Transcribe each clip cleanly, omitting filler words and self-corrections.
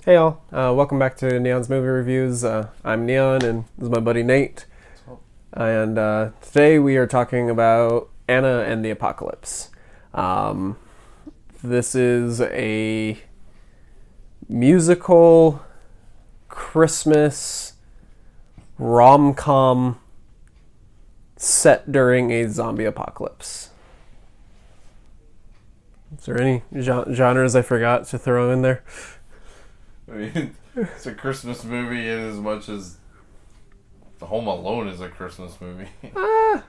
Hey all, welcome back to Neon's Movie Reviews. I'm Neon and this is my buddy Nate. And today we are talking about Anna and the Apocalypse. This is a musical Christmas rom-com set during a zombie apocalypse. Is there any genres I forgot to throw in there? I mean, it's a Christmas movie in as much as Home Alone is a Christmas movie. I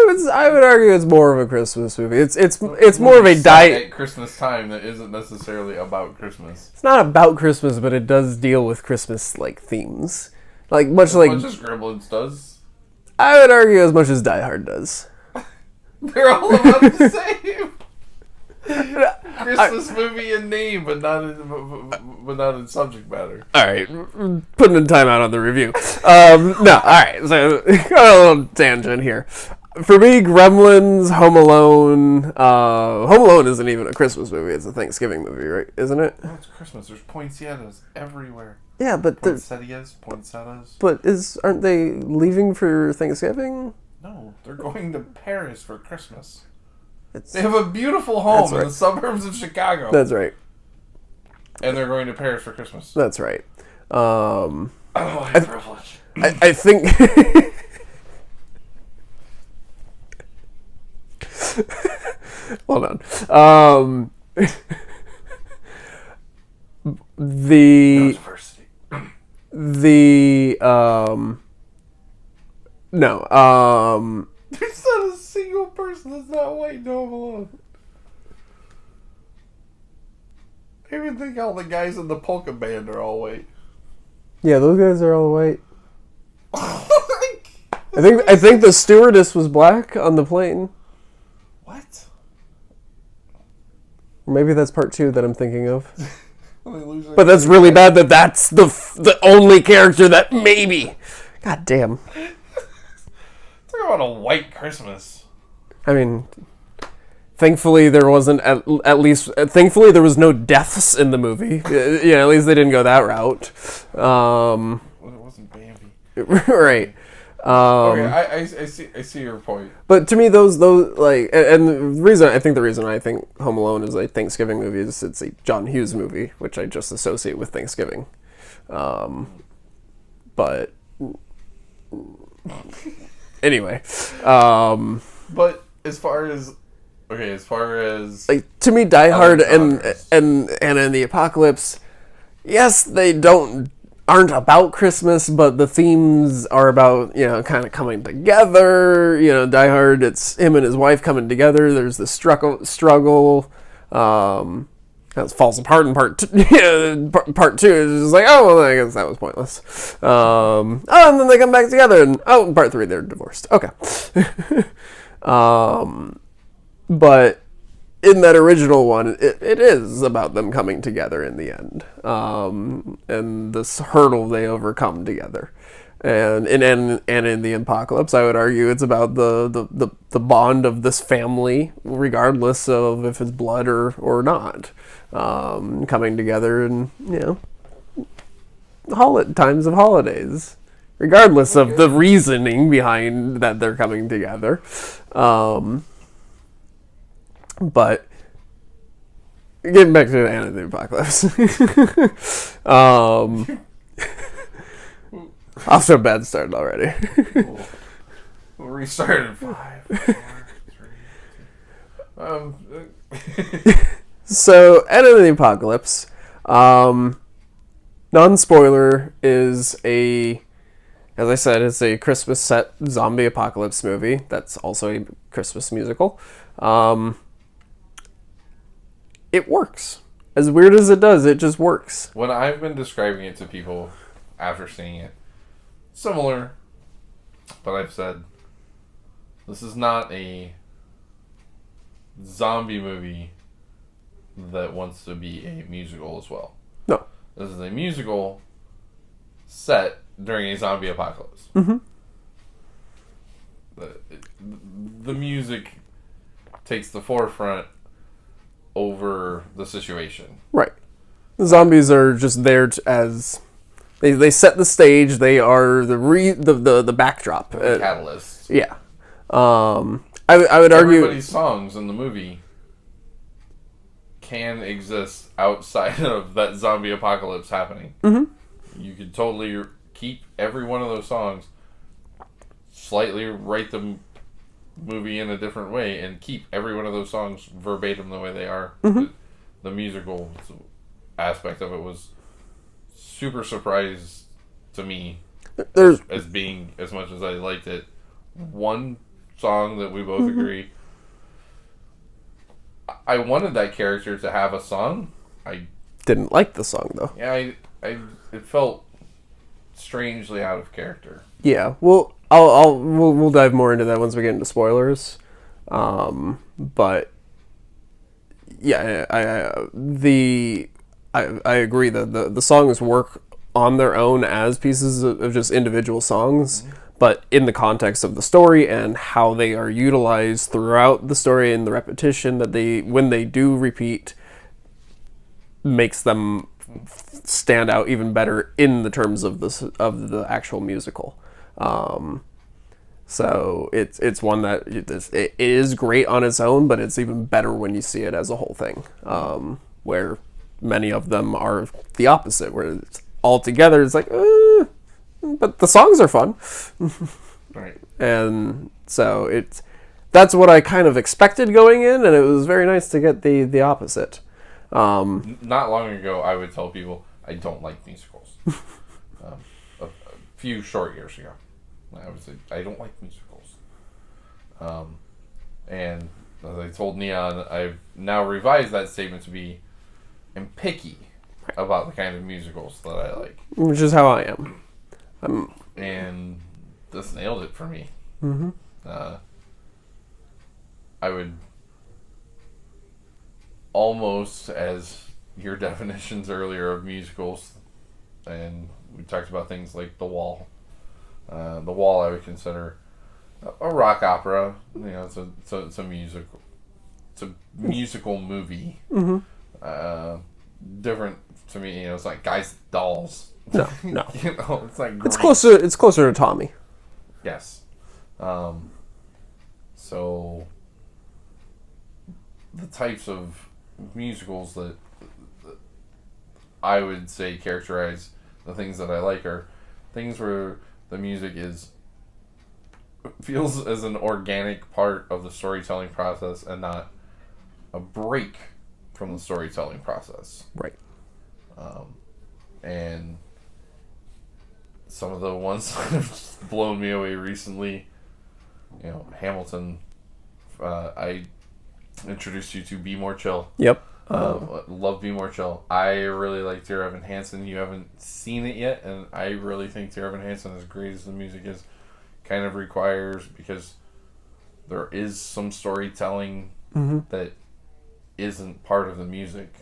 would argue it's more of a Christmas movie. It's more of a at Christmas time that isn't necessarily about Christmas. It's not about Christmas, but it does deal with Christmas like themes, Much as Gremlins does. I would argue as much as Die Hard does. They're all about the same. Christmas movie in name, but not in subject matter. All right, putting in time out on the review. No, all right. So got a little tangent here. For me, Gremlins, Home Alone. Home Alone isn't even a Christmas movie; it's a Thanksgiving movie, right? Isn't it? Oh, it's Christmas. There's poinsettias everywhere. Yeah, but poinsettias. But aren't they leaving for Thanksgiving? No, they're going to Paris for Christmas. They have a beautiful home in the suburbs of Chicago. That's right. And they're going to Paris for Christmas. That's right. Privilege. I think... Hold on. No. There's not a single person that's not white in Home Alone. I even think all the guys in the polka band are all white. Yeah, those guys are all white. I think the stewardess was black on the plane. What? Or maybe that's part 2 that I'm thinking of. But that's really bad that that's the only character that maybe. God damn. Talk about a white Christmas. I mean, thankfully there wasn't thankfully there was no deaths in the movie. At least they didn't go that route. Well, it wasn't Bambi. Right. Okay, I see your point. But to me, those and the reason I think Home Alone is a Thanksgiving movie is it's a John Hughes movie, which I just associate with Thanksgiving. But anyway, but as far as to me, Die Hard and Anna and the Apocalypse, yes, they aren't about Christmas, but the themes are about, kind of coming together. Die Hard, it's him and his wife coming together. There's this struggle. That falls apart in part 2. Part 2 is just like, oh, well, I guess that was pointless. And then they come back together, and in part 3 they're divorced. Okay. But in that original one, it is about them coming together in the end, and this hurdle they overcome together. And in the Apocalypse, I would argue it's about the bond of this family, regardless of if it's blood or not, coming together and times of holidays, regardless of the reasoning behind that they're coming together. But getting back to Anna and the Apocalypse, off to a bad start already. We'll restart in 5, 4, 3, 2. So, Anna and the Apocalypse, non-spoiler, is as I said, it's a Christmas set zombie apocalypse movie. That's also a Christmas musical. It works. As weird as it does, it just works. When I've been describing it to people after seeing it, similar, but I've said, this is not a zombie movie that wants to be a musical as well. No. This is a musical set during a zombie apocalypse. Mm-hmm. The music takes the forefront over the situation. Right. The zombies are just there as they set the stage. They are the backdrop. Catalyst. Yeah. I would argue everybody's songs in the movie can exist outside of that zombie apocalypse happening. Mm-hmm. You could totally keep every one of those songs, slightly write the movie in a different way, and keep every one of those songs verbatim the way they are. Mm-hmm. The musical aspect of it was super surprised to me as being, as much as I liked it, one song that we both mm-hmm. agree. I wanted that character to have a song. I didn't like the song though. Yeah, it felt strangely out of character. Yeah, well, we'll dive more into that once we get into spoilers. But yeah, I agree that the songs work on their own as pieces of just individual songs. Mm-hmm. But in the context of the story and how they are utilized throughout the story and the repetition that when they do repeat, makes them stand out even better in the terms of the actual musical. So it's one that it is great on its own, but it's even better when you see it as a whole thing. Where many of them are the opposite, where it's all together. It's like. But the songs are fun. Right. And so that's what I kind of expected going in, and it was very nice to get the opposite. Not long ago, I would tell people I don't like musicals. A few short years ago, I would say I don't like musicals. And as I told Neon, I've now revised that statement to be, I'm picky about the kind of musicals that I like. Which is how I am. And this nailed it for me. Mm-hmm. I would almost, as your definitions earlier of musicals, and we talked about things like The Wall. The Wall I would consider a rock opera. You know, it's a musical. It's a musical movie. Mm-hmm. Different to me. You know, it's like Guys with Dolls. No. You know, it's like great. It's closer to Tommy. Yes. So the types of musicals that I would say characterize the things that I like are things where the music feels as an organic part of the storytelling process and not a break from the storytelling process. Right. And some of the ones that have blown me away recently, you know, Hamilton. I introduced you to Be More Chill. Yep. Love Be More Chill. I really like Dear Evan Hansen. You haven't seen it yet, and I really think Dear Evan Hansen, as great as the music is, kind of requires, because there is some storytelling mm-hmm. that isn't part of the music,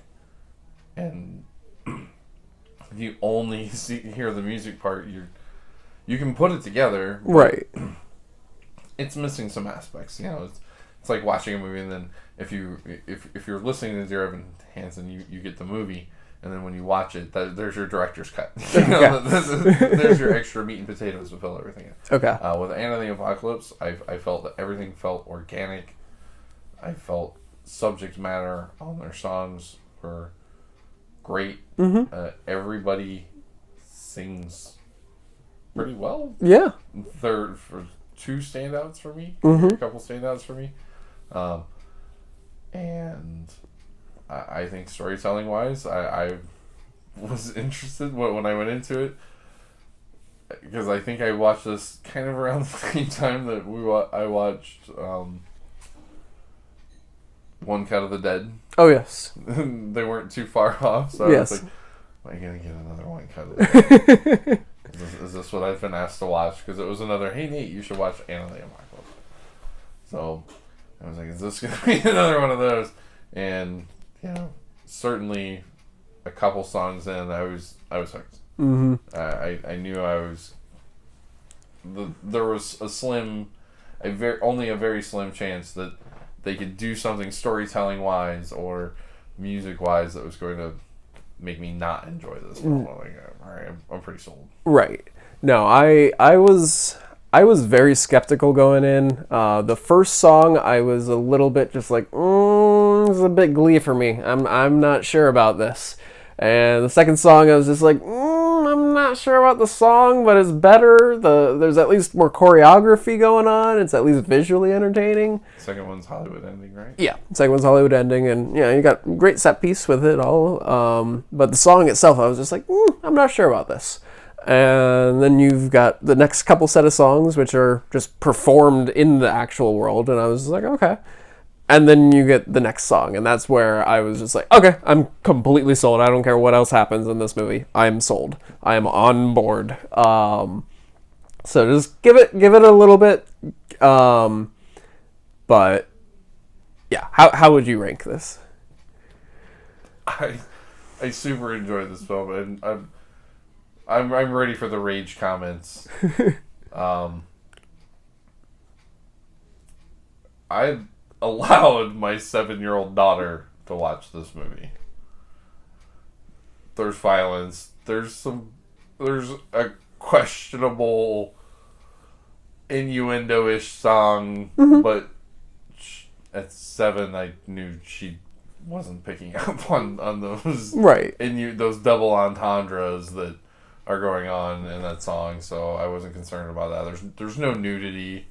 and if you only hear the music part, you can put it together, right? It's missing some aspects. You know, it's like watching a movie, and then if you're listening to Dear Evan Hansen, you get the movie, and then when you watch it, there's your director's cut. You know, there's your extra meat and potatoes to fill everything in. Okay. With Anna and the Apocalypse, I felt that everything felt organic. I felt subject matter on their songs were great. Mm-hmm. Everybody sings pretty well. Yeah. For two standouts for me. Mm-hmm. A couple standouts for me. And I think storytelling wise, I was interested when I went into it, because I think I watched this kind of around the same time that I watched One Cut of the Dead. Oh yes. They weren't too far off, so yes. I was like, am I gonna get another One Cut of the Dead? Is this what I've been asked to watch? Because it was another, hey Nate, you should watch Anna and the Apocalypse. So I was like, is this gonna be another one of those? And you know, certainly a couple songs in, I was hooked. Mm-hmm. I knew I was. There was only a very slim chance that they could do something storytelling wise or music wise that was going to make me not enjoy this film. Like, all right, I'm pretty sold. Right. No, I was very skeptical going in. The first song, I was a little bit just like, it's a bit Glee for me. I'm not sure about this. And the second song, I was just like, I'm not sure about the song, but it's better. There's at least more choreography going on. It's at least visually entertaining. Second one's Hollywood ending, right? Yeah, second one's Hollywood ending, and you got great set piece with it all. But the song itself, I was just like, I'm not sure about this. And then you've got the next couple set of songs, which are just performed in the actual world, and I was like, okay. And then you get the next song, and that's where I was just like, okay, I'm completely sold. I don't care what else happens in this movie. I'm sold. I am on board. So just give it a little bit. But yeah, how would you rank this? I super enjoyed this film, and I'm ready for the rage comments. I allowed my 7-year-old daughter to watch this movie. There's violence. There's a questionable innuendo-ish song, but at 7, I knew she wasn't picking up on those those double entendres that are going on in that song, so I wasn't concerned about that. There's no nudity.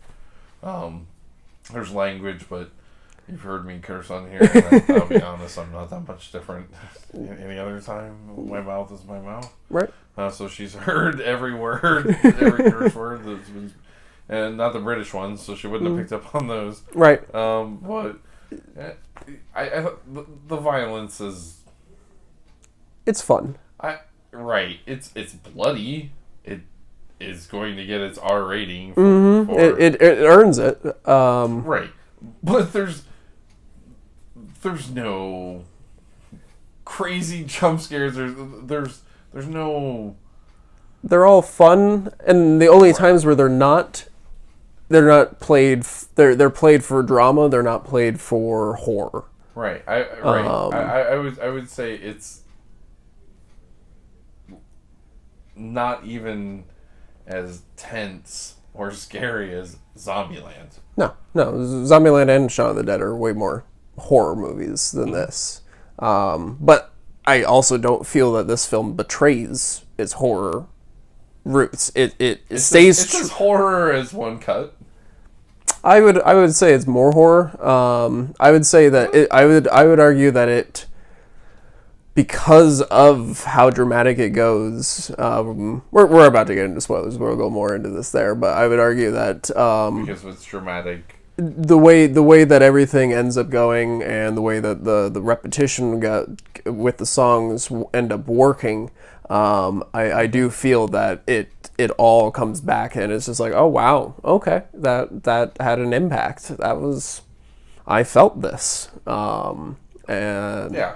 There's language, but you've heard me curse on here, and I'll be honest, I'm not that much different any other time. My mouth is my mouth. Right. So she's heard every word, every curse word that's been, and not the British ones, so she wouldn't have picked up on those. Right. But I the violence is... It's fun. Right. It's bloody. It is going to get its R rating. It earns it. Right. But there's no crazy jump scares. There's no... They're all fun, and the only times where they're not played. They're played for drama. They're not played for horror. Right. I would say it's not even as tense or scary as Zombieland. No. Zombieland and Shaun of the Dead are way more horror movies than this. But I also don't feel that this film betrays its horror roots. It stays. It's as horror as One Cut. I would say it's more horror. I would say that I would argue that it, because of how dramatic it goes, we're about to get into spoilers. We'll go more into this there, but I would argue that because it's dramatic, the way that everything ends up going, and the way that the repetition with the songs end up working, I do feel that it all comes back, and it's just like, oh wow, okay, that had an impact. I felt this, and yeah.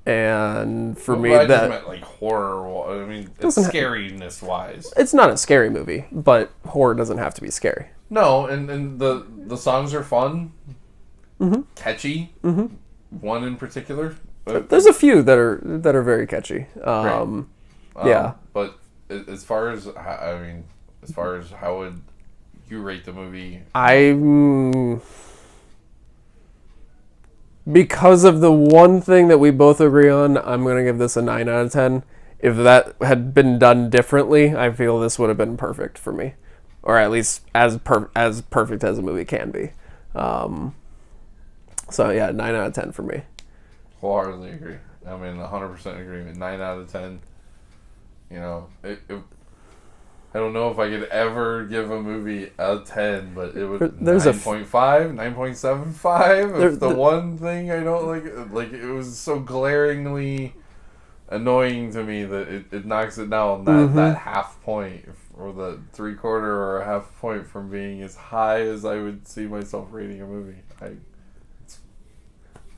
And for me, I just that meant like horror. I mean, it's scariness wise. It's not a scary movie, but horror doesn't have to be scary. No, and the songs are fun, catchy. One in particular. There's a few that are very catchy. Yeah. But as far as how would you rate the movie? Because of the one thing that we both agree on, I'm going to give this a 9 out of 10. If that had been done differently, I feel this would have been perfect for me. Or at least as perfect as a movie can be. So yeah, 9 out of 10 for me. Wholeheartedly agree. I mean, 100% agreement. 9 out of 10. You know, I don't know if I could ever give a movie a 10, but it would 9.5, 9.75. If the one thing I don't like it was so glaringly annoying to me that it knocks it down that half point, or the 3/4 or a half point from being as high as I would see myself rating a movie. It's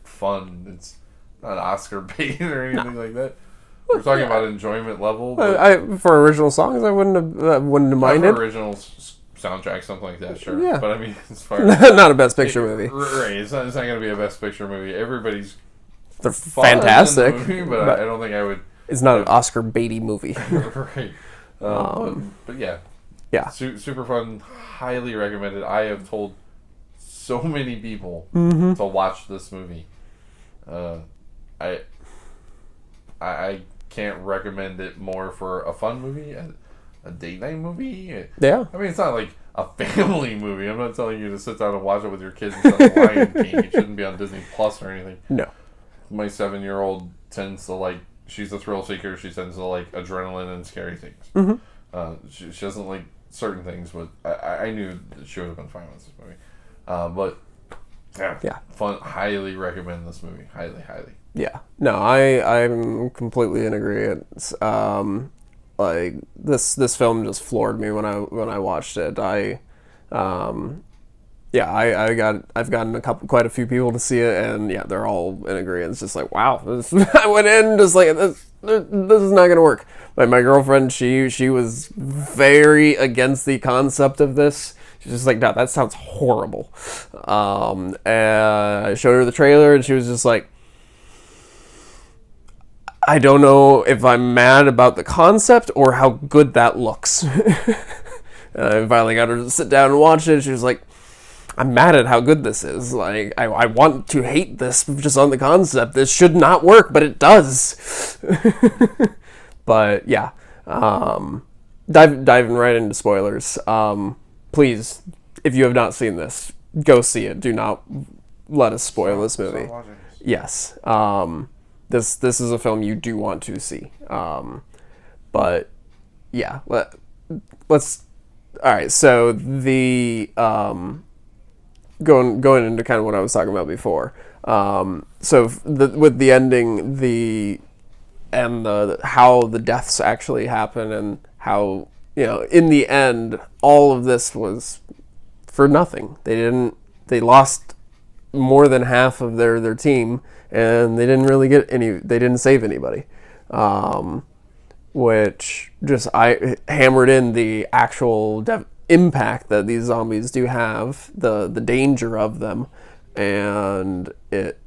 fun. It's not Oscar bait or anything like that. We're talking about enjoyment level. For original songs, I wouldn't have minded. For original soundtrack, something like that, sure. Yeah. But I mean, as far as not a Best Picture movie. Right. It's not going to be a Best Picture movie. Everybody's they're fun in the fantastic, movie, but I don't think I would. It's not an Oscar baity movie. Right. But yeah. Yeah. Super fun. Highly recommended. I have told so many people to watch this movie. I can't recommend it more for a fun movie, a date night movie. Yeah. I mean, it's not like a family movie. I'm not telling you to sit down and watch it with your kids instead of Lion King. It shouldn't be on Disney Plus or anything. No. My 7-year-old tends to like. She's a thrill seeker. She tends to like adrenaline and scary things. Mm-hmm. She doesn't like certain things, but I knew that she would have been fine with this movie. But yeah, fun. Highly recommend this movie. Highly. Yeah. No, I'm completely in agreement. Like this film just floored me when I watched it. I've gotten quite a few people to see it, and yeah, they're all in agreement. It's just like, wow, I went in just like this is not gonna work. My girlfriend, she was very against the concept of this. She's just like, no, that sounds horrible. And I showed her the trailer, and she was just like, I don't know if I'm mad about the concept or how good that looks. And I finally got her to sit down and watch it. She was like, I'm mad at how good this is. Like, I want to hate this just on the concept. This should not work, but it does. But yeah, diving right into spoilers. Please, if you have not seen this, go see it. Do not let us spoil this movie. Yes. This is a film you do want to see. But yeah, let's. All right. So the going into kind of what I was talking about before. With the ending, how the deaths actually happen, and how, in the end, all of this was for nothing. They lost more than half of their team, and they didn't really they didn't save anybody. Which I hammered in the actual impact that these zombies do have, the danger of them, and it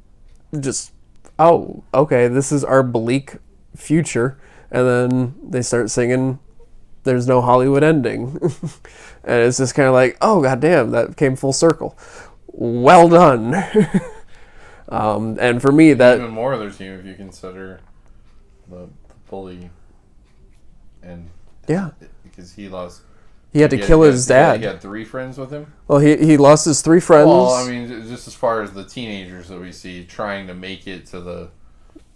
just, oh, okay, this is our bleak future. And then they start singing There's No Hollywood Ending. And it's just kind of like, oh, goddamn, that came full circle. Well done. And for me, that even more of their team, if you consider the bully, and yeah, because he lost. He had to kill his dad. He had 3 friends with him. Well, he lost his 3 friends. Well, I mean, just as far as the teenagers that we see trying to make it to the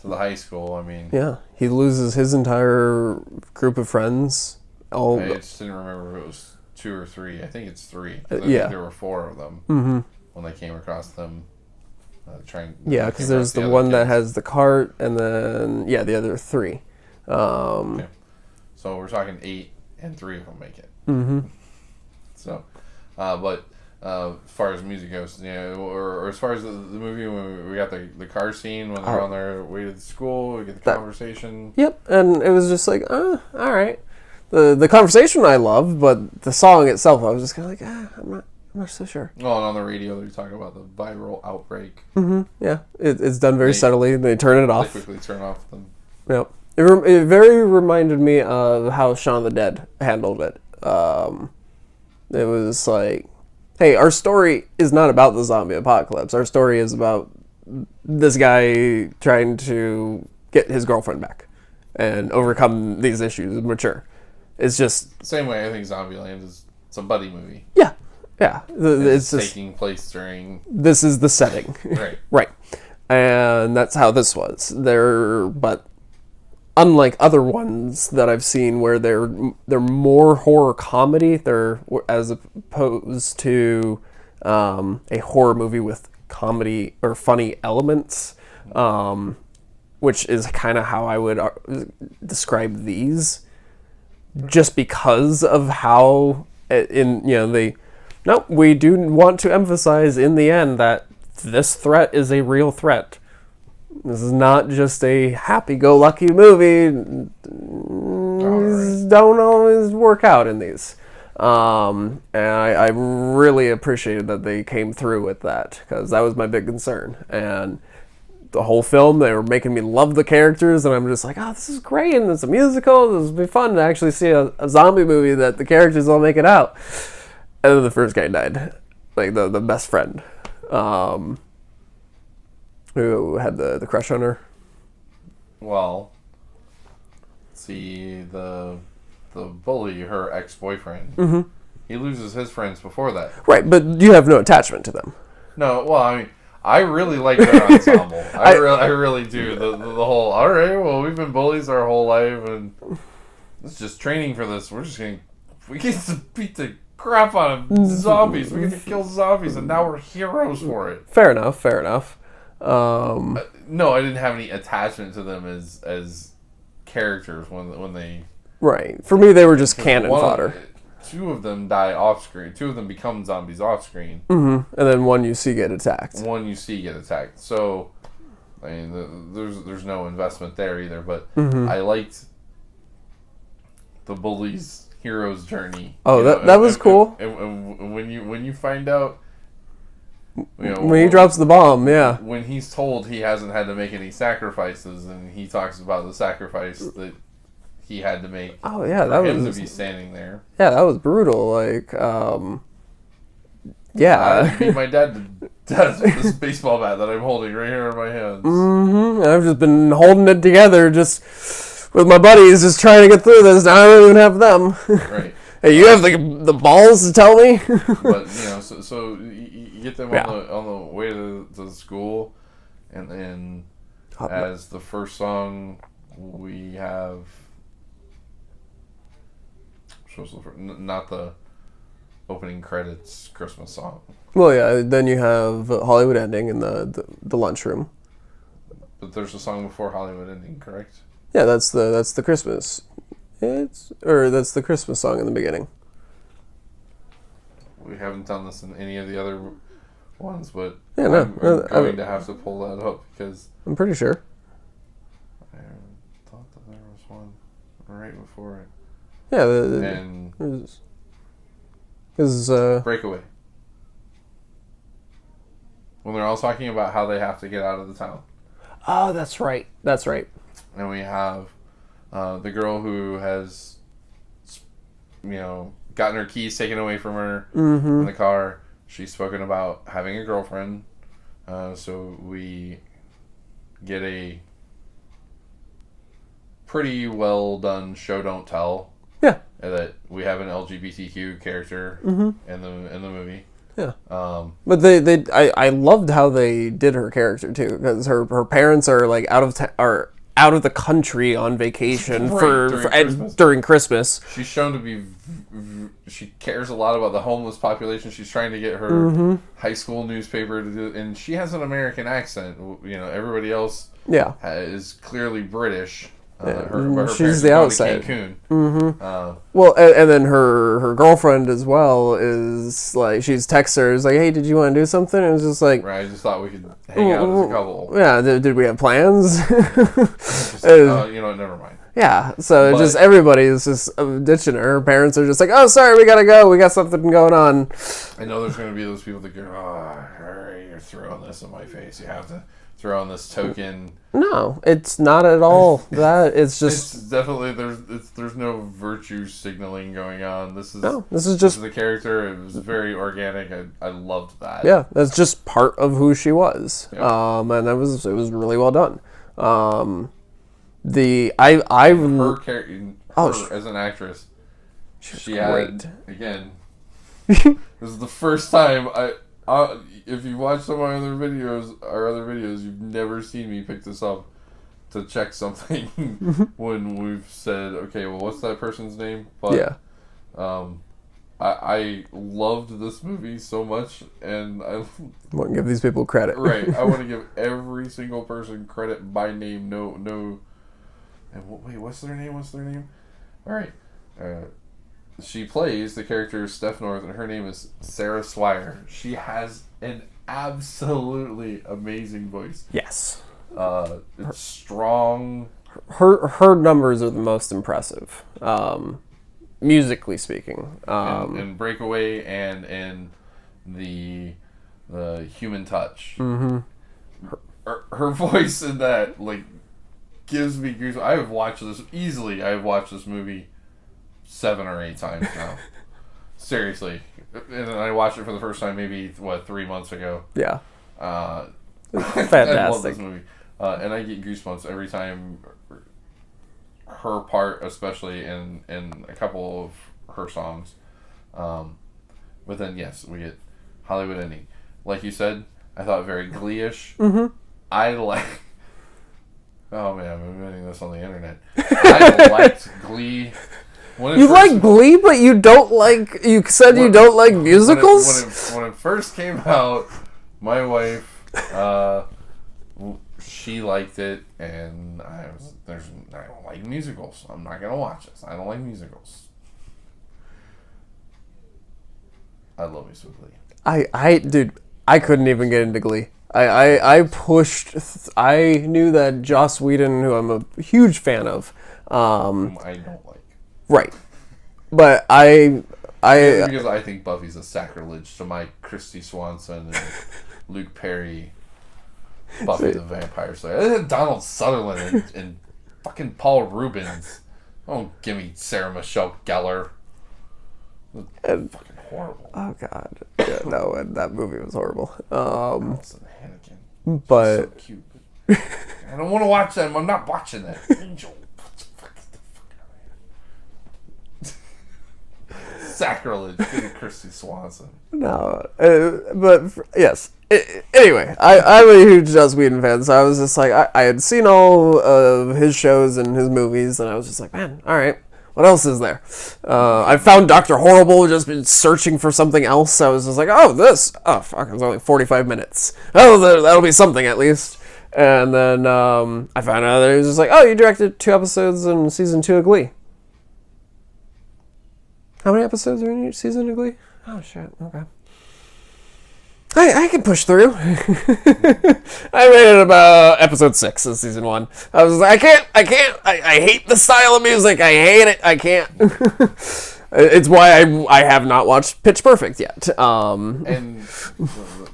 high school, I mean. Yeah, he loses his entire group of friends. I just didn't remember if it was 2 or 3. I think it's 3. I think there were 4 of them when they came across them. Yeah, because there's the one that has the cart, and then the other 3. Okay. So we're talking 8, and 3 of them make it. Mm-hmm. So, but as far as music goes, or as far as the movie, when we got the car scene when they're on their way to the school, we get the conversation. Yep, and it was just like, all right. The conversation I loved, but the song itself, I was just kind of like, I'm not so sure. Well, and on the radio, they're talking about the viral outbreak. Mm-hmm. Yeah, it's done very subtly. They turn it off. They quickly turn off the. Yep. It very reminded me of how Shaun of the Dead handled it. It was like, hey, our story is not about the zombie apocalypse. Our story is about this guy trying to get his girlfriend back and overcome these issues and mature. It's just... Same way I think Zombieland is... It's a buddy movie. Yeah. Yeah. It's just taking place during... This is the setting. Right. Right. And that's how this was. But unlike other ones that I've seen where they're more horror comedy, they're as opposed to a horror movie with comedy or funny elements, which is kind of how I would describe these, just because of how we do want to emphasize in the end that this threat is a real threat. This is not just a happy-go-lucky movie. These don't always work out in these. And I really appreciated that they came through with that, because that was my big concern. And the whole film. They were making me love the characters, and I'm just like, oh, this is great, and it's a musical. This will be fun to actually see a zombie movie that the characters all make it out. And then the first guy died, like the best friend, who had the crush on her. Well, see, the bully, her ex-boyfriend, he loses his friends before that. Right, but you have no attachment to them. No, well, I mean, I really like their ensemble. I really do. The whole, all right, well, we've been bullies our whole life, and it's just training for this. We get to beat the crap out of zombies. We get to kill zombies, and now we're heroes for it. Fair enough. No, I didn't have any attachment to them as characters when they... Right. For me, they were just cannon fodder. Two of them die off screen. Two of them become zombies off screen. Mm-hmm. And then one you see get attacked. So, I mean, there's no investment there either. But I liked the bully's hero's journey. Oh, that was cool. And when you find out, when he drops the bomb, yeah. When he's told he hasn't had to make any sacrifices, and he talks about the sacrifice that he had to make. Oh yeah, that was him to be standing there. Yeah, that was brutal. Like, yeah. I beat my dad to death with this baseball bat that I'm holding right here in my hands. Mm-hmm. I've just been holding it together, just with my buddies, just trying to get through this. Now I don't even have them. Right. Hey, you have the balls to tell me? But so you get them on the way to school, and then as the first song we have. Not the opening credits Christmas song. Well, yeah. Then you have Hollywood Ending in the lunchroom. But there's a song before Hollywood Ending, correct? Yeah, that's the Christmas. That's the Christmas song in the beginning. We haven't done this in any of the other ones, but yeah, I'm going to have to pull that up because I'm pretty sure. I thought that there was one right before it. Yeah, Breakaway. When they're all talking about how they have to get out of the town. Oh, that's right. And we have the girl who has, gotten her keys taken away from her in the car. She's spoken about having a girlfriend. So we get a pretty well done show don't tell. Yeah. That we have an LGBTQ character in the movie. Yeah. But I loved how they did her character too, because her parents are like out of the country on vacation during Christmas. She's shown to be she cares a lot about the homeless population. She's trying to get her high school newspaper to do, and she has an American accent. Everybody else is clearly British. Her she's the outside. Cancun. Well, and then her girlfriend as well is like, she's texts her, is like, hey, did you want to do something? And it's just like, right, I just thought we could hang out as a couple. Yeah, did we have plans? Never mind. Yeah, so just everybody's just ditching her. Her parents are just like, oh, sorry, we gotta go. We got something going on. I know there's going to be those people that go, you're throwing this in my face. You have to throw in this token. No, it's not at all that. It's just... It's definitely... There's no virtue signaling going on. This is just... This is the character. It was very organic. I loved that. Yeah, that's just part of who she was. Yep. And it was really well done. Her as an actress, she great. had... Again, this is the first time if you watch some of our other videos, you've never seen me pick this up to check something when we've said, okay, well, what's that person's name? But, yeah. I loved this movie so much, and I want to give these people credit. Right. I want to give every single person credit by name. No. And wait, what's their name? All right. She plays the character Steph North, and her name is Sarah Swire. She has an absolutely amazing voice. Yes. It's strong. Her numbers are the most impressive, musically speaking. In Breakaway and in the Human Touch. Mm-hmm. her voice in that like gives me goosebumps. I've watched this movie 7 or 8 times now. Seriously, and I watched it for the first time maybe 3 months ago. Yeah. Fantastic. I love this movie, and I get goosebumps every time. Her part, especially in a couple of her songs, but then yes, we get Hollywood Ending. Like you said, I thought very Glee-ish. Mm-hmm. I like. Oh man, I'm admitting this on the internet. I liked Glee. You like Glee, but you don't like. You said you don't like musicals. When it first came out, my wife, she liked it, and I don't like musicals. I'm not gonna watch this. I don't like musicals. I love me some Glee. Dude, I couldn't even get into Glee. I pushed. I knew that Joss Whedon, who I'm a huge fan of, whom I don't like. Right, but because I think Buffy's a sacrilege to my Christy Swanson and Luke Perry, Buffy the Vampire Slayer, Donald Sutherland and fucking Paul Rubens. Don't give me Sarah Michelle Gellar. Fucking horrible. Oh god, yeah, no, and that movie was horrible. Allison Hannigan, but so cute. But I don't want to watch that. I'm not watching that. Angel. Sacrilege to Christy Swanson. No, yes. Anyway, I'm a huge Joss Whedon fan, so I was just like, I had seen all of his shows and his movies, and I was just like, man, all right, what else is there? I found Dr. Horrible, just been searching for something else. I was just like, fuck, it was only 45 minutes. Oh, that'll be something at least. And then I found out that he was just like, oh, you directed 2 episodes in season 2 of Glee. How many episodes are in each season of Glee? Oh, shit. Okay. I can push through. I made it about episode 6 of season 1. I was like, I can't. I hate the style of music. I hate it. I can't. It's why I have not watched Pitch Perfect yet. And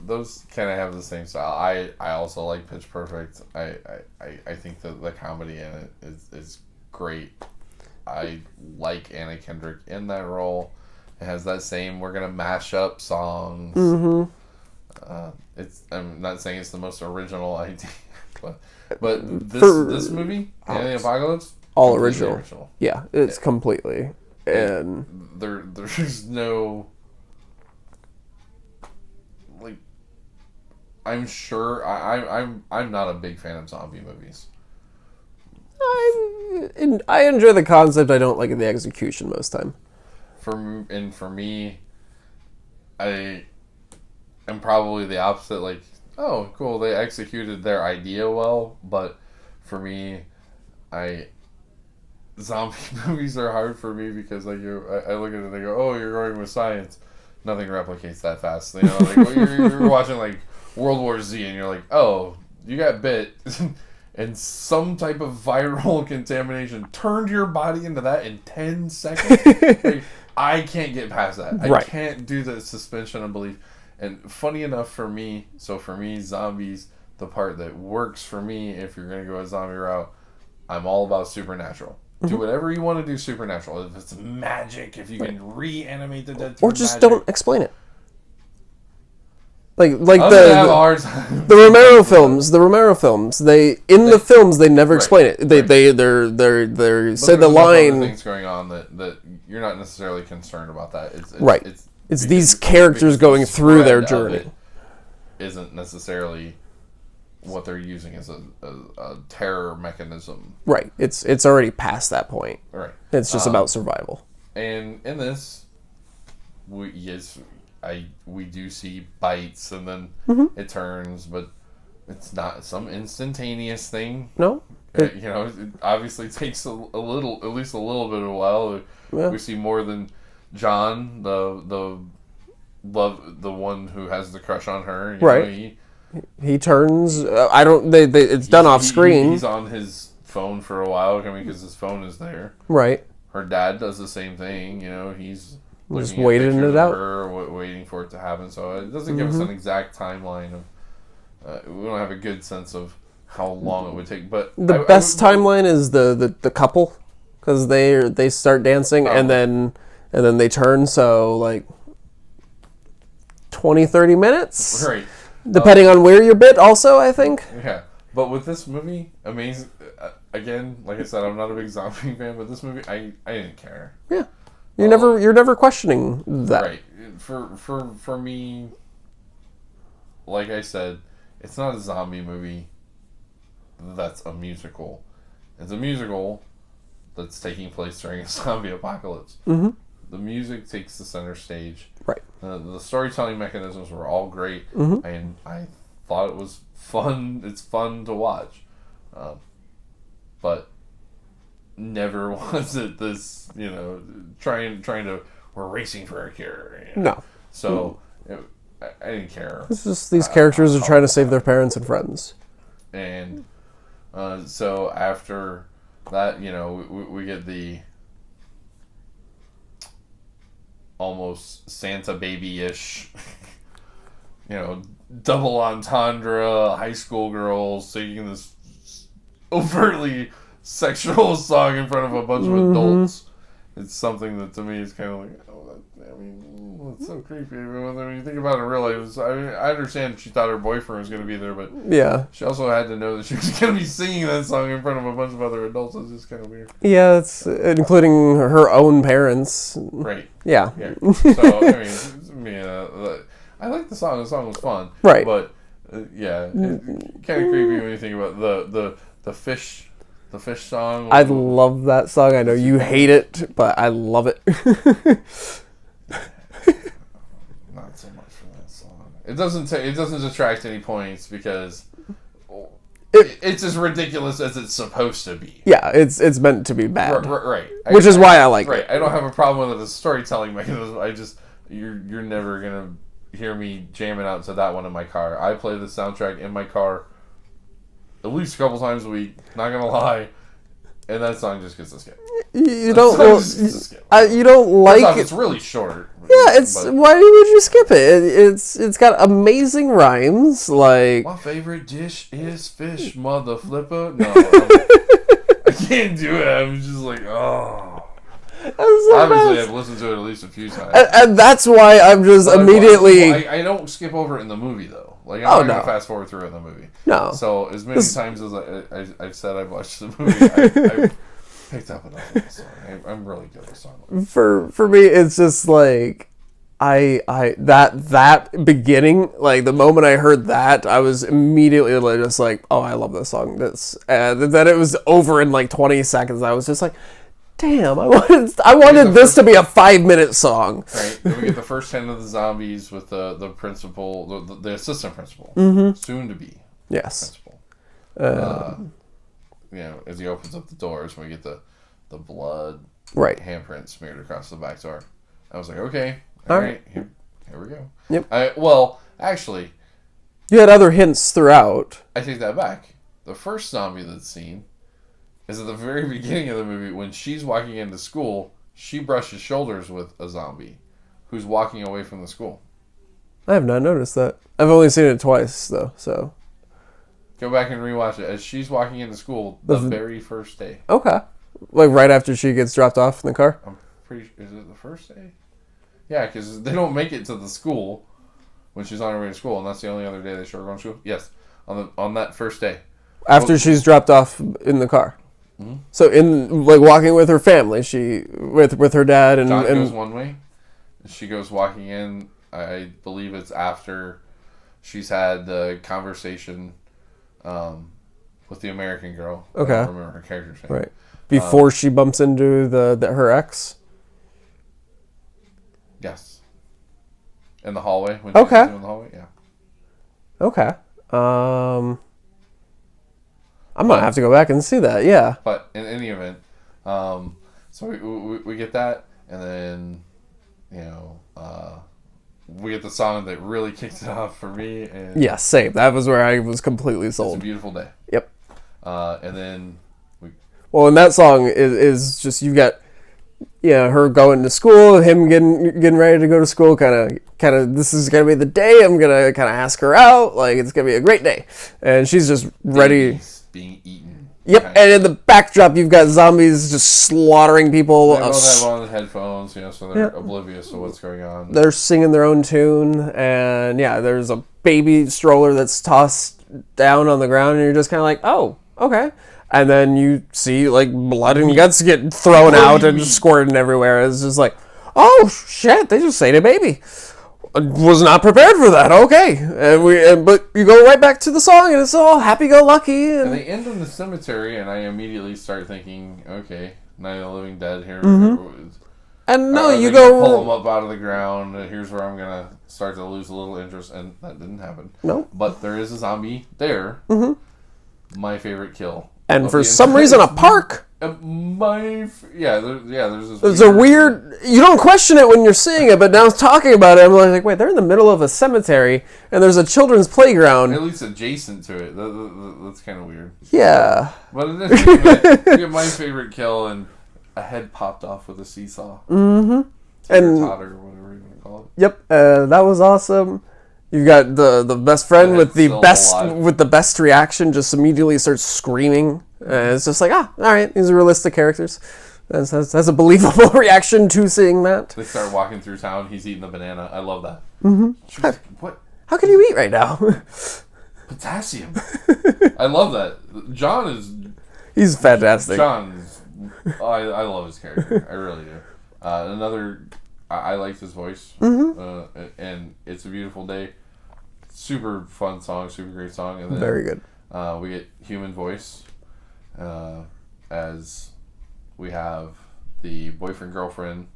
those kind of have the same style. I also like Pitch Perfect. I think that the comedy in it is great. I like Anna Kendrick in that role. It has that same, we're going to mash up songs. Mm-hmm. I'm not saying it's the most original idea, but this movie, the Apocalypse, all original. Yeah, it's completely. And there's no, like, I'm sure I'm not a big fan of zombie movies. I enjoy the concept. I don't like the execution most time. For me, I am probably the opposite. Like, oh, cool, they executed their idea well. But for me, zombie movies are hard for me because like I look at it and I go, oh, you're going with science. Nothing replicates that fast. You know, like you're watching like World War Z and you're like, oh, you got bit. And some type of viral contamination turned your body into that in 10 seconds. Like, I can't get past that. I can't do the suspension of belief. And funny enough for me, zombies, the part that works for me, if you're going to go a zombie route, I'm all about supernatural. Mm-hmm. Do whatever you want to do supernatural. If it's magic, if you can reanimate the dead through or just magic. Don't explain it. Like the Romero films. The Romero films. The films they never explain it. They say the line. Things going on that you're not necessarily concerned about that. It's these characters going through their journey. Isn't necessarily what they're using as a terror mechanism. Right. It's already past that point. Right. It's just about survival. And in this, we do see bites and then it turns, but it's not some instantaneous thing. No. You know, it obviously takes at least a little bit of a while. Yeah. We see more than John, the one who has the crush on her. Right. He turns. It's done off screen. He's on his phone for a while, because his phone is there. Right. Her dad does the same thing. You know, he's just waiting it out. Waiting for it to happen. So it doesn't give us an exact timeline we don't have a good sense of how long it would take. But the best timeline is the couple, because they start dancing and then they turn, so like 20-30 minutes, right? Depending on where you're bit, also, I think. Yeah, but with this movie, amazing. Again, like I said, I'm not a big zombie fan, but this movie, I didn't care. Yeah, you're never questioning that. Right. For me, like I said, it's not a zombie movie. That's a musical. It's a musical that's taking place during a zombie apocalypse. Mm-hmm. The music takes the center stage. Right. The storytelling mechanisms were all great, mm-hmm. and I thought it was fun. It's fun to watch, but never was it this. Trying to we're racing for a cure. No. So I didn't care. It's just these characters are trying to save their parents and friends. And so after that, we get the almost Santa baby-ish, double entendre, high school girls singing this overtly sexual song in front of a bunch of adults. It's something that to me is kind of like, it's so creepy. When you think about it in real life, I understand she thought her boyfriend was going to be there, but yeah, she also had to know that she was going to be singing that song in front of a bunch of other adults. It's just kind of weird. Yeah, it's including her own parents. Right. Yeah. So I like the song. The song was fun. Right. But kind of creepy when you think about the fish. The fish song. I love that song. I know you hate it, but I love it. Not so much for that song. It doesn't detract any points because it's as ridiculous as it's supposed to be. Yeah, it's meant to be bad. Right. Which is why I like it. Right. I don't have a problem with the storytelling mechanism. You're never gonna hear me jamming out to that one in my car. I play the soundtrack in my car at least a couple times a week, not gonna lie, and that song just gets a skip. You don't like it. It's really short. Yeah, why would you skip it? It's got amazing rhymes, like my favorite dish is fish, mother flipper. No, I can't do it. I'm just like, oh. Obviously, I've listened to it at least a few times, and that's why I'm just immediately. I don't skip over it in the movie though. Like, I'm not going to fast forward through it in the movie. No. So, as many times as I've said I've watched the movie, I've picked up enough of the song. I'm really good at the song. For me, it's just like, that beginning, like, the moment I heard that, I was immediately just like, oh, I love this song. Then it was over in like 20 seconds. I was just like, damn, I wanted this to be a 5-minute song. Right. Then we get the first 10 of the zombies with the principal, the assistant principal, soon to be principal. As he opens up the doors, we get the blood handprint smeared across the back door. I was like, okay, all right, here we go. Yep. Well, actually, you had other hints throughout. I take that back. The first zombie that's seen is at the very beginning of the movie when she's walking into school. She brushes shoulders with a zombie who's walking away from the school. I have not noticed that. I've only seen it twice, though, so. Go back and rewatch it as she's walking into school the very first day. Okay. Like right after she gets dropped off in the car? I'm pretty sure. Is it the first day? Yeah, because they don't make it to the school when she's on her way to school, and that's the only other day they show her going to school. Yes, on that first day. After she's dropped off in the car. Mm-hmm. So in like walking with her family, she with her dad and John goes one way. She goes walking in. I believe it's after she's had the conversation with the American girl. Okay. I don't remember her character's name. Right. Before she bumps into her ex. Yes. In the hallway. When she's in the hallway. Yeah. Okay. I'm going to have to go back and see that, yeah. But in any event, so we get that, and then, we get the song that really kicked it off for me. And yeah, same. That was where I was completely sold. It's a Beautiful Day. Yep. And then Well, and that song is just, you've got her going to school, him getting ready to go to school, kind of. This is gonna be the day I'm gonna kind of ask her out. Like, it's gonna be a great day, and she's just ready. Babies being eaten. Yep, and in the backdrop, you've got zombies just slaughtering people. They both have on headphones, so they're oblivious to what's going on. They're singing their own tune, and there's a baby stroller that's tossed down on the ground, and you're just kind of like, oh, okay. And then you see, like, blood and guts get thrown out and squirting everywhere. It's just like, oh, shit, they just ate a baby. I was not prepared for that. Okay. But you go right back to the song, and it's all happy-go-lucky. And they end in the cemetery, and I immediately start thinking, okay, Night of the Living Dead here. And no, you go... pull them up out of the ground, and here's where I'm going to start to lose a little interest, and that didn't happen. No. But there is a zombie there. My favorite kill. And for some reason, a park. There's this. There's a weird. You don't question it when you're seeing it, but now talking about it, I'm like, wait, they're in the middle of a cemetery, and there's a children's playground. At least adjacent to it. That's kind of weird. Yeah. But it is, you get my favorite kill, and a head popped off with a seesaw. And Totter, or whatever you want to call it. Yep, that was awesome. You've got the best friend with the best reaction, just immediately starts screaming. It's just like, all right, these are realistic characters. That's a believable reaction to seeing that. They start walking through town. He's eating a banana. I love that. Like, what? How can you eat right now? Potassium. I love that. John is... He's fantastic. I love his character. I really do. I liked his voice. And It's a Beautiful Day. Super fun song, super great song. And then, very good. We get human voice as we have the boyfriend-girlfriend.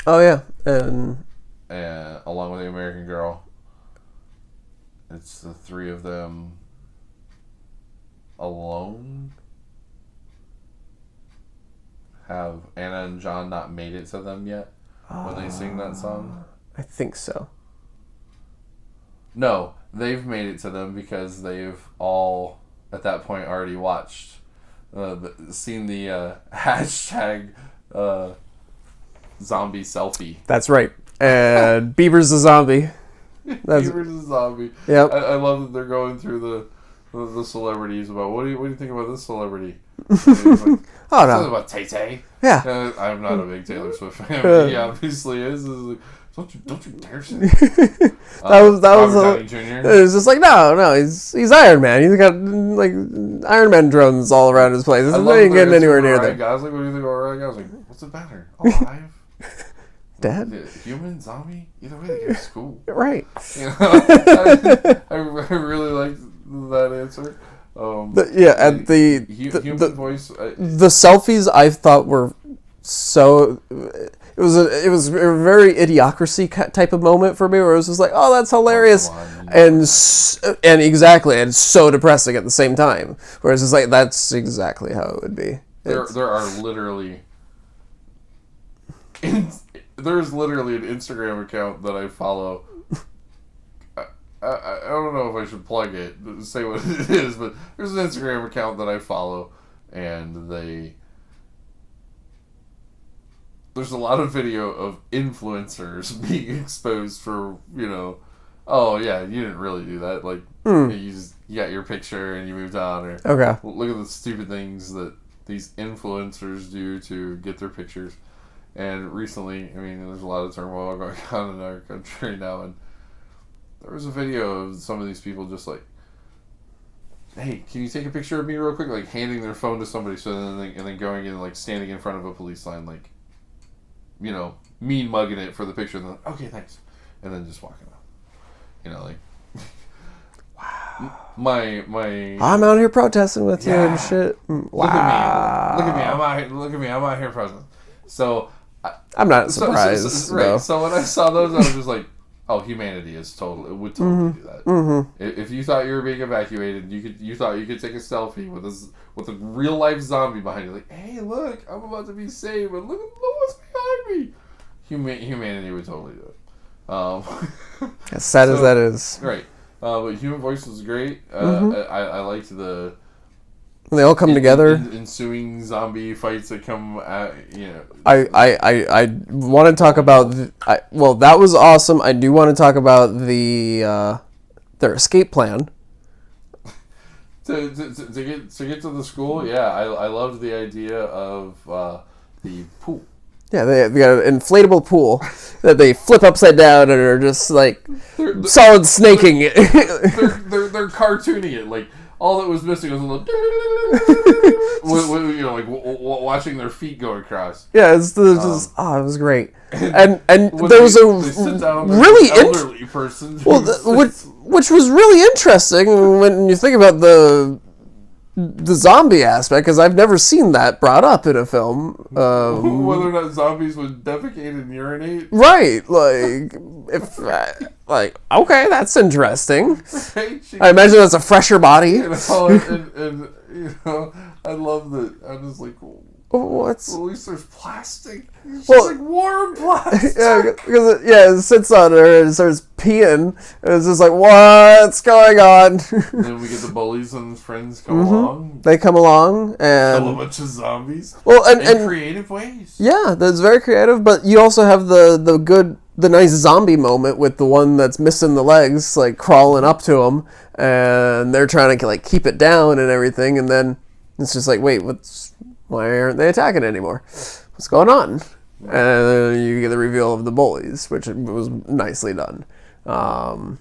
Oh, yeah. And along with the American Girl. It's the three of them alone. Have Anna and John not made it to them yet when they sing that song? I think so. No, they've made it to them because they've all, at that point, already watched, seen the hashtag zombie selfie. That's right. And Bieber's a zombie. Bieber's a zombie. Yep. I love that they're going through the celebrities about what do you think about this celebrity? Like, oh no, about Tay-Tay. Yeah. I'm not a big Taylor Swift fan. He obviously is. Like, don't you dare say that was Robert Downey Jr. It was just like no, he's Iron Man. He's got like Iron Man drones all around his place. He ain't getting anywhere near that. Gosling, what do you think about Ryan Gosling? What's it better? Alive? Dead? Human? Zombie? Either way, the guy's cool. Right. You know, I really liked that answer. And human voice. The selfies I thought were so. It was a very Idiocracy type of moment for me, where it was just like, oh, that's hilarious, and exactly, and so depressing at the same time. Whereas it's like that's exactly how it would be. There are literally. There's literally an Instagram account that I follow. I don't know if I should plug it, say what it is, but there's an Instagram account that I follow, and there's a lot of video of influencers being exposed for, oh yeah, you didn't really do that. Like, you got your picture and you moved on, or okay. Look at the stupid things that these influencers do to get their pictures. And recently, there's a lot of turmoil going on in our country now, and there was a video of some of these people just like, hey, can you take a picture of me real quick? Like, handing their phone to somebody, and then going in, like, standing in front of a police line, like, mean mugging it for the picture, and then, okay, thanks. And then just walking off. Like, wow. My I'm out here protesting with you and shit. Wow. Look at me. I'm out here protesting. So I'm not surprised. Right. So when I saw those, I was just like, oh, humanity would totally do that. Mm-hmm. If you thought you were being evacuated, you thought you could take a selfie with a real life zombie behind you, like, hey, look, I'm about to be saved, but look what's behind me. Humanity would totally do it. As sad as that is. Right. But human voice was great. I liked the they all come together. Ensuing zombie fights that come at, I want to talk about... that was awesome. I do want to talk about their escape plan. To get to the school, I loved the idea of the pool. Yeah, they got an inflatable pool that they flip upside down and are just like solid snaking it. They're cartooning it. Like, all that was missing was a little, watching their feet go across. Yeah, it was great. And there was a really elderly person. Which was really interesting when you think about the zombie aspect, because I've never seen that brought up in a film. Whether or not zombies would defecate and urinate. Right, okay, that's interesting. Right? I imagine that's a fresher body. And I love that. I'm just like, well, at least there's plastic. It's just like warm plastic. Yeah, because it sits on her and starts peeing, and it's just like, what's going on? And then we get the bullies and friends come along. They come along and kill a bunch of zombies. Well, and creative ways. Yeah, that's very creative. But you also have the nice zombie moment with the one that's missing the legs, like crawling up to him, and they're trying to like keep it down and everything, and then it's just like, wait, why aren't they attacking anymore? What's going on? And then you get the reveal of the bullies, which was nicely done. And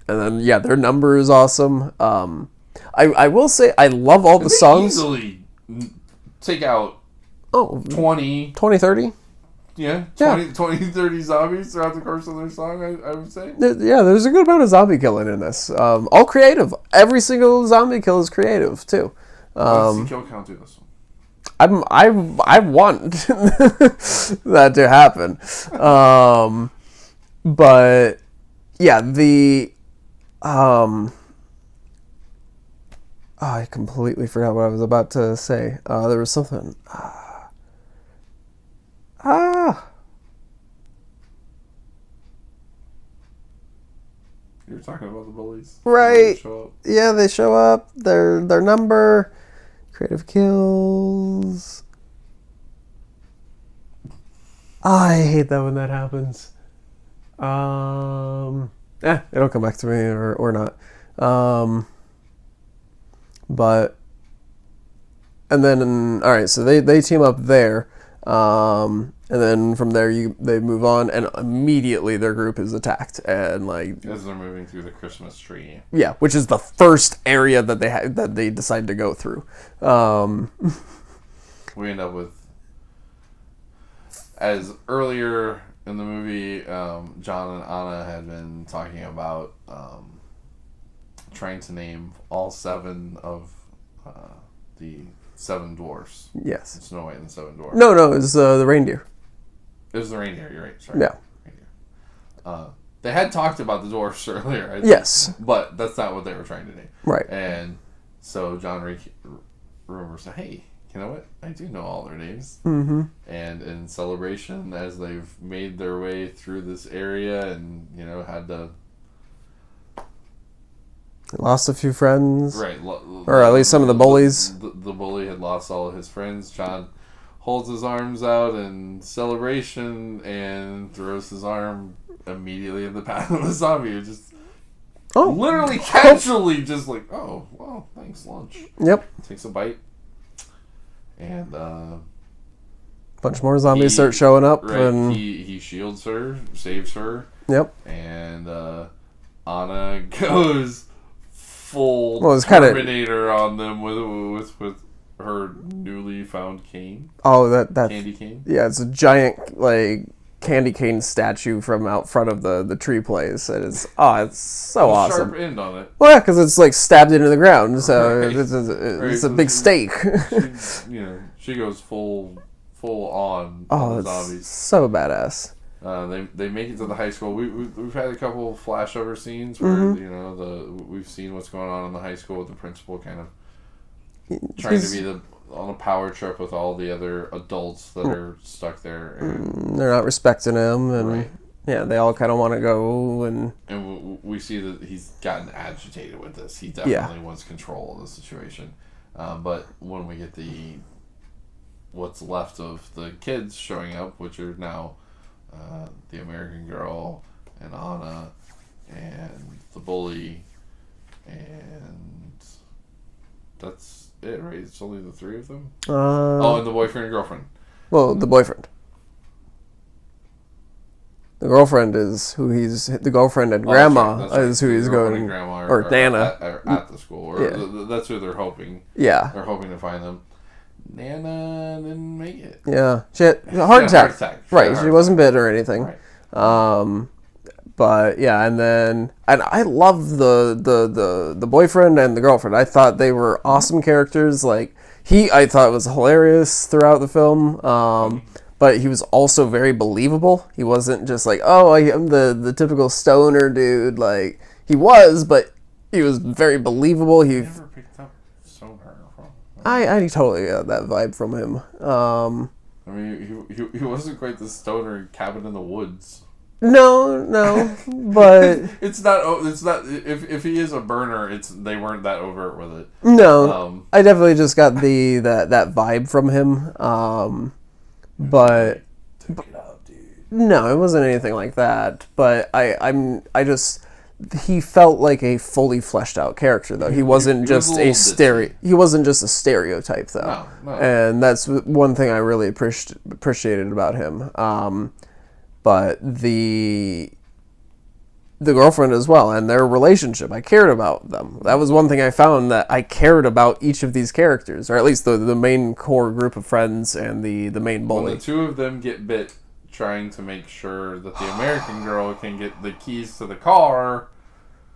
then, their number is awesome. I will say I love all the songs. Easily take out 20, 30? Yeah, 20, 30 zombies throughout the course of their song, I would say. Yeah, there's a good amount of zombie killing in this. All creative. Every single zombie kill is creative, too. What's the kill count to this one? I want that to happen. But yeah, I completely forgot what I was about to say. There was something. You were talking about the bullies. Right. Yeah, they show up. Their number. Creative kills. I hate that when that happens. It'll come back to me or not. But and then all right, so they team up there. And then from there they move on, and immediately their group is attacked, and like as they're moving through the Christmas tree. Yeah, which is the first area that they decide to go through. We end up with, as earlier in the movie, John and Anna had been talking about trying to name all 7 of the 7 dwarfs. Yes. Snow White and the 7 dwarfs. No, it was the reindeer. It was the reindeer, you're right. Sorry. Yeah. Reindeer. They had talked about the dwarfs earlier, I think, yes. But that's not what they were trying to do. Right. And so John remembers, hey, you know what? I do know all their names. Mm-hmm. And in celebration, as they've made their way through this area and, had to... Lost a few friends. Right. Or at least some of the bullies. The bully had lost all of his friends. John holds his arms out in celebration and throws his arm immediately in the path of the zombie. It just literally casually just like, oh, well, thanks, lunch. Yep. Takes a bite. And bunch more zombies start showing up. Right, and he shields her, saves her. Yep. And Anna goes full Terminator on them with her newly found cane. Oh, that candy cane. Yeah, it's a giant like candy cane statue from out front of the tree place. And it's so awesome. Sharp end on it. Well, yeah, because it's like stabbed into the ground, so right. it's a big stake. She goes full on the zombies. So badass. They make it to the high school. We've had a couple flashover scenes where we've seen what's going on in the high school with the principal kind of trying to be on a power trip with all the other adults that are stuck there. And they're not respecting him, and right. Yeah, they all kind of want to go, and we see that he's gotten agitated with this. He definitely wants control of the situation. But when we get what's left of the kids showing up, which are now the American Girl and Anna and the bully, and that's it, right? It's only the three of them. And the boyfriend and girlfriend. Well, the boyfriend. The girlfriend is who he's. The girlfriend and grandma is who he's going. Or Nana at the school. Or that's who they're hoping. Yeah, they're hoping to find them. Nana didn't make it. Yeah, she had a heart attack. Right, she wasn't bit or anything. Right. But yeah, and I love the boyfriend and the girlfriend. I thought they were awesome characters. Like I thought was hilarious throughout the film. But he was also very believable. He wasn't just like, oh, I'm the typical stoner dude. Like he was, but he was very believable. He never picked up stoner from him. I totally got that vibe from him. I mean, he wasn't quite the stoner Cabin in the Woods. No, but it's not. If he is a burner, they weren't that overt with it. No, I definitely just got that vibe from him. But took it out, dude. No, it wasn't anything like that. But he felt like a fully fleshed out character though. He wasn't just a stereotype though. No. And that's one thing I really appreciated about him. But the girlfriend as well and their relationship, I cared about them. That was one thing I found, that I cared about each of these characters, or at least the main core group of friends and the main bully. When the two of them get bit trying to make sure that the American girl can get the keys to the car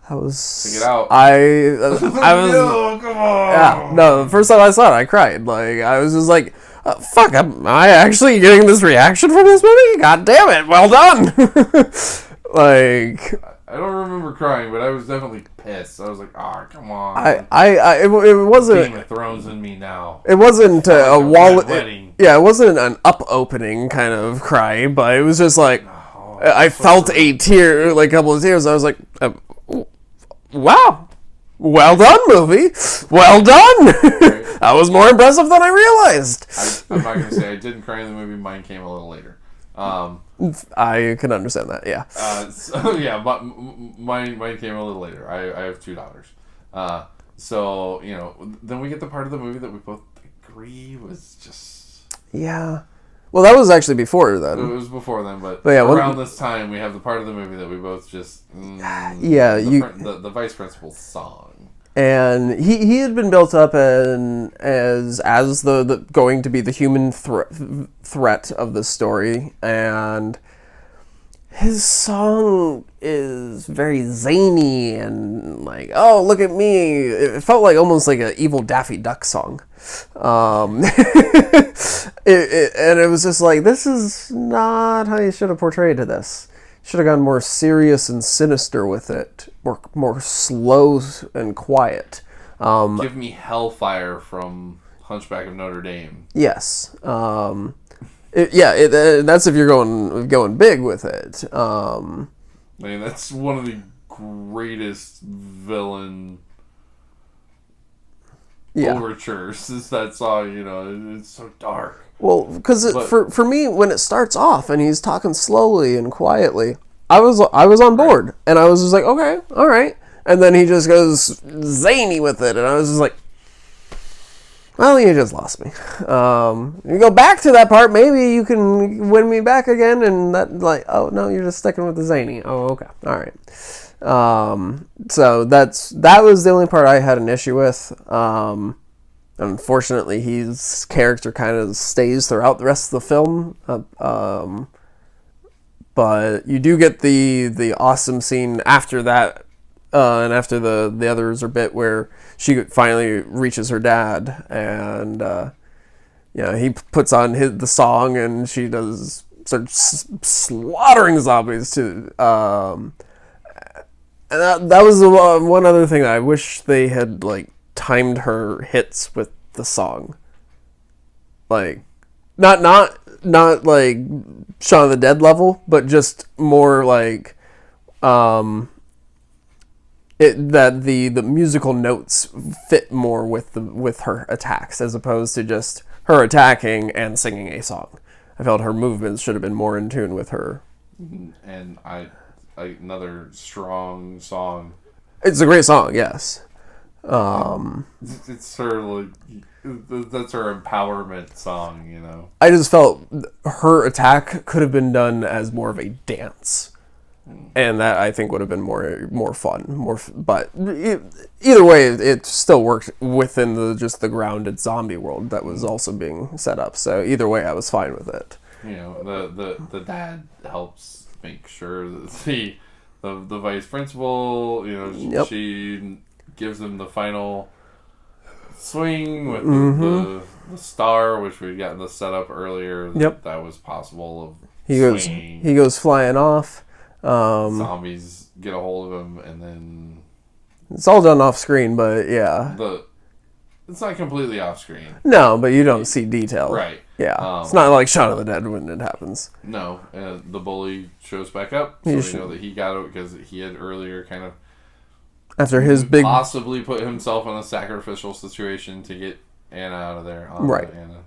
to get out. I was no, come on. Yeah, no, the first time I saw it I cried. Like I was just like, fuck, am I actually getting this reaction from this movie? God damn it, well done. Like I don't remember crying, but I was definitely pissed. I was like, come on. It wasn't Game of Thrones in me now. It wasn't a wall. It wasn't an up opening kind of cry, but it was just like I felt a tear, like a couple of tears. I was like, wow, well done, movie. Well done. Right. That was more impressive than I realized. I'm not gonna say I didn't cry in the movie. Mine came a little later. I can understand that, yeah. But mine came a little later. I have 2 daughters. So, then we get the part of the movie that we both agree was just... Yeah. Well, that was actually before then. It was before then, but around this time, we have the part of the movie that we both just... the Vice Principal's song. And he had been built up as the going to be the human threat of the story, and his song is very zany and like, oh, look at me. It felt like almost like an evil Daffy Duck song. And it was just like, this is not how you should have portrayed this. Should have gone more serious and sinister with it, more slow and quiet. Give me Hellfire from Hunchback of Notre Dame. Yes, that's if you're going big with it. I mean, that's one of the greatest villain overtures. Is that song? It's so dark. Well, because for me, when it starts off and he's talking slowly and quietly, I was on board, and I was just like, okay, all right. And then he just goes zany with it, and I was just like, well, you just lost me. You go back to that part, maybe you can win me back again, and that oh no, you're just sticking with the zany. Oh, okay, all right. So that was the only part I had an issue with. Unfortunately, his character kind of stays throughout the rest of the film. But you do get the awesome scene after that, and after the others are bit, where she finally reaches her dad, and he puts on the song, and she starts slaughtering zombies too. And that was the one other thing that I wish they had timed her hits with the song, like not like Shaun of the Dead level, but just more like that the musical notes fit more with her attacks as opposed to just her attacking and singing a song. I felt her movements should have been more in tune with her. And another strong song. It's a great song, yes. It's her, like, that's her empowerment song, you know. I just felt her attack could have been done as more of a dance, and that I think would have been more fun. But either way, it still worked within the grounded zombie world that was also being set up. So either way, I was fine with it. You know, the dad helps make sure that the vice principal, you know, Yep. she gives him the final swing with the star, which we'd gotten the setup earlier. Yep. That was possible of He goes flying off. Zombies get a hold of him, and then It's all done off screen, but yeah. It's not completely off screen. No, but you don't see detail. Right. Yeah. It's not like Shaun of the Dead when it happens. No. The bully shows back up, so we know that he got it because he had earlier kind of after his big possibly put himself in a sacrificial situation to get Anna out of there. Right. Anna.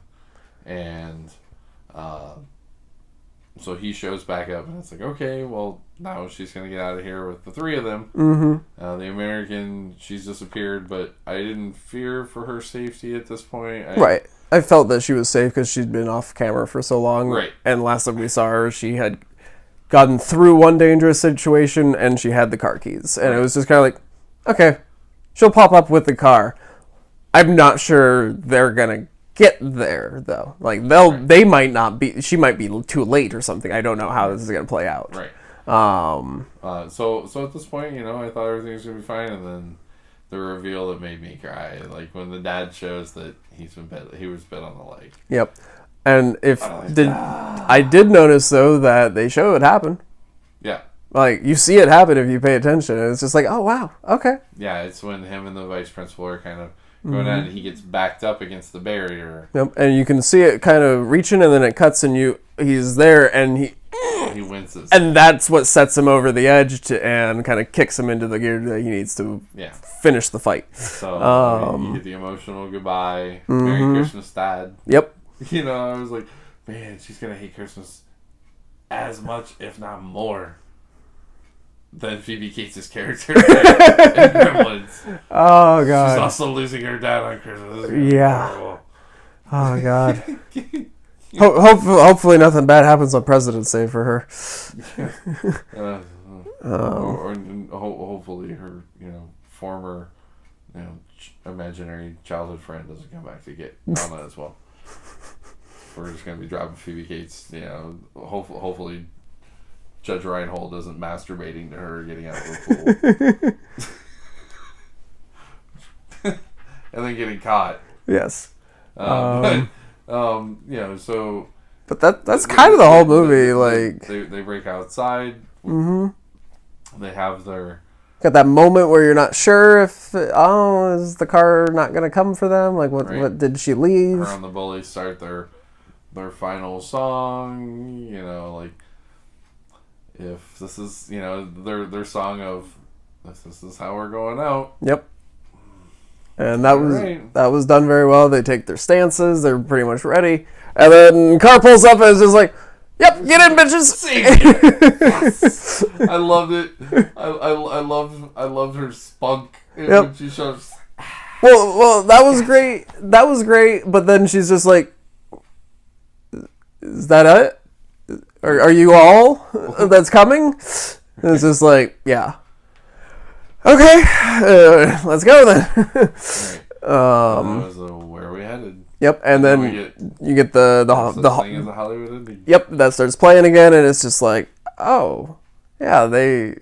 And so he shows back up, and it's like, okay, well, now she's going to get out of here with the three of them. Mm-hmm. The American, she's disappeared, but I didn't fear for her safety at this point. Right. I felt that she was safe because she'd been off camera for so long. Right. And last time we saw her, she had gotten through one dangerous situation, and she had the car keys. And it was just kind of like, okay, she'll pop up with the car. I'm not sure they're going to get there, though. Like, they might not be, she might be too late or something. I don't know how this is going to play out. Right. So So at this point, you know, I thought everything was going to be fine, and then the reveal that made me cry, like when the dad shows that he was bit on the leg. Yep. And I did notice, though, that they show it happen. Yeah. Like, you see it happen if you pay attention. And it's just like, oh, wow, okay. Yeah, it's when him and the vice principal are kind of going at it, and he gets backed up against the barrier. Yep. And you can see it kind of reaching, and then it cuts, and he's there, and he winces. And that's what sets him over the edge and kind of kicks him into the gear that he needs to finish the fight. So you get the emotional goodbye. Merry Christmas, Dad. Yep. You know, I was like, man, she's going to hate Christmas as much, if not more, than Phoebe Cates' character in Gremlins. Oh, God. She's also losing her dad on Christmas. Yeah. Oh, God. Hopefully nothing bad happens on President's Day for her. Or hopefully her, you know, former, you know, imaginary childhood friend doesn't come back to get Donna as well. We're just going to be dropping Phoebe Cates, you know, hopefully Judge Reinhold isn't masturbating to her getting out of the pool. And then getting caught. Yes. You know, so... But that's kind of the whole movie, like... They break outside. They have their... Got that moment where you're not sure if... is the car not going to come for them? Like, what did she leave? Her and the bullies start their final song, you know, like... If this is, you know, their song of... This is how we're going out. Yep. And that was done very well. They take their stances. They're pretty much ready. And then car pulls up and is just like, yep, get in, bitches. Yes. I loved it. I loved her spunk when she shows. Well, that was great. That was great. But then she's just like, is that it? Are you all that's coming? And it's just like, yeah. Okay, let's go then. Right. That was where are we headed? Yep, and then you get the thing is a Hollywood ending. Yep, that starts playing again, and it's just like, oh, yeah, they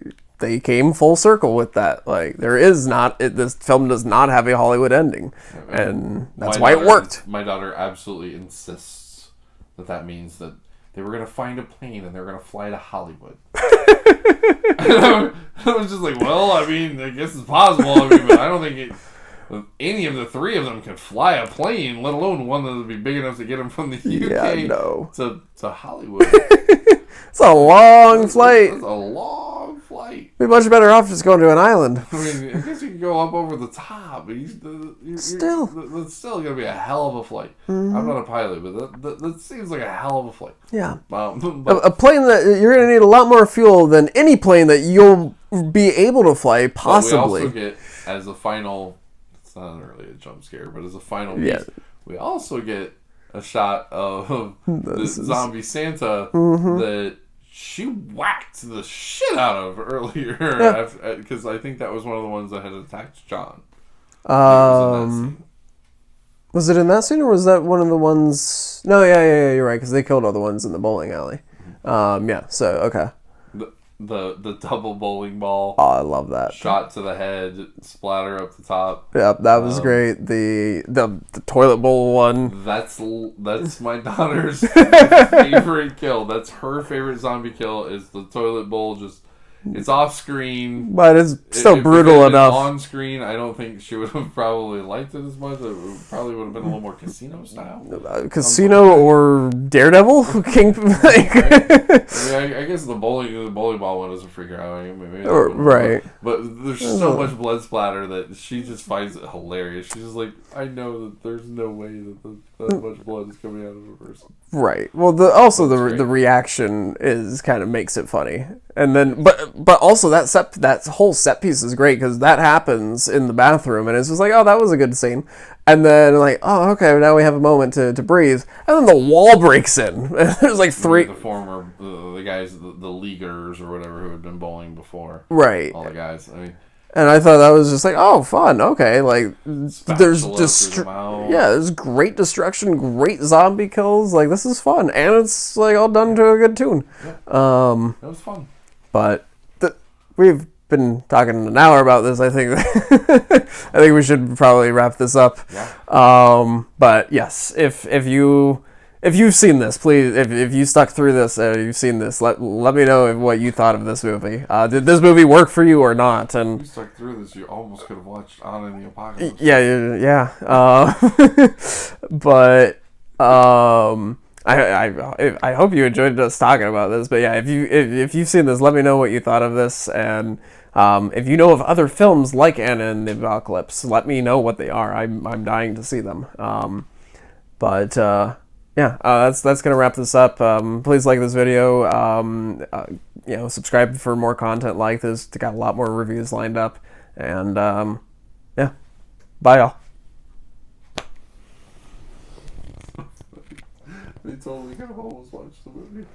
came full circle with that. Like, this film does not have a Hollywood ending, and that's why it worked. My daughter absolutely insists that means that they were going to find a plane and they were going to fly to Hollywood. I was just like, well, I mean, I guess it's possible. I mean, but I don't think any of the three of them could fly a plane, let alone one that would be big enough to get them from the UK to Hollywood. It's a long flight. It's a long flight. fight. Be much better off just going to an island. I mean, I guess you can go up over the top, but Still. that's still going to be a hell of a flight. I'm not a pilot, but that seems like a hell of a flight. Yeah. But A plane that you're going to need a lot more fuel than any plane that you'll be able to fly, possibly. we also get, as a final, it's not really a jump scare, but as a final piece, we also get a shot of the zombie Santa that she whacked the shit out of earlier, because I think that was one of the ones that had attacked John. Was it in that scene, or was that one of the ones? No, yeah, you're right, because they killed all the ones in the bowling alley. So okay. The double bowling ball. Oh, I love that. Shot to the head, splatter up the top. Yep, that was great. The toilet bowl one. That's my daughter's favorite kill. That's her favorite zombie kill. Is the toilet bowl. Just it's off screen, but it's still brutal enough. On screen, I don't think she would have probably liked it as much. It probably would have been a little more casino style. Casino or Daredevil King. I guess the bowling ball one doesn't freak her out. Maybe right. But there's so much blood splatter that she just finds it hilarious. She's just like, I know that there's no way that much blood is coming out of a person. Right. Well, the reaction is kind of makes it funny, and then but also that whole set piece is great because that happens in the bathroom, and it's just like, oh, that was a good scene, and then like, oh, okay, now we have a moment to breathe, and then the wall breaks in. There's like three the guys, the leaguers or whatever who had been bowling before. Right. All the guys. I mean. And I thought that was just like, oh, fun. Okay, like there's great destruction, great zombie kills. Like this is fun, and it's like all done to a good tune. Yeah. That was fun. But we've been talking an hour about this. I think I think we should probably wrap this up. Yeah. But yes, if you've seen this, please, if you stuck through this, you've seen this, let me know what you thought of this movie. Did this movie work for you or not? And if you stuck through this, you almost could have watched On in the Apocalypse. Yeah. But I hope you enjoyed us talking about this. But yeah, if you've seen this, let me know what you thought of this. And if you know of other films like Anna and the Apocalypse, let me know what they are. I'm dying to see them. That's gonna wrap this up. Please like this video. Subscribe for more content like this. Got a lot more reviews lined up, and bye y'all. They totally could have almost watched the movie.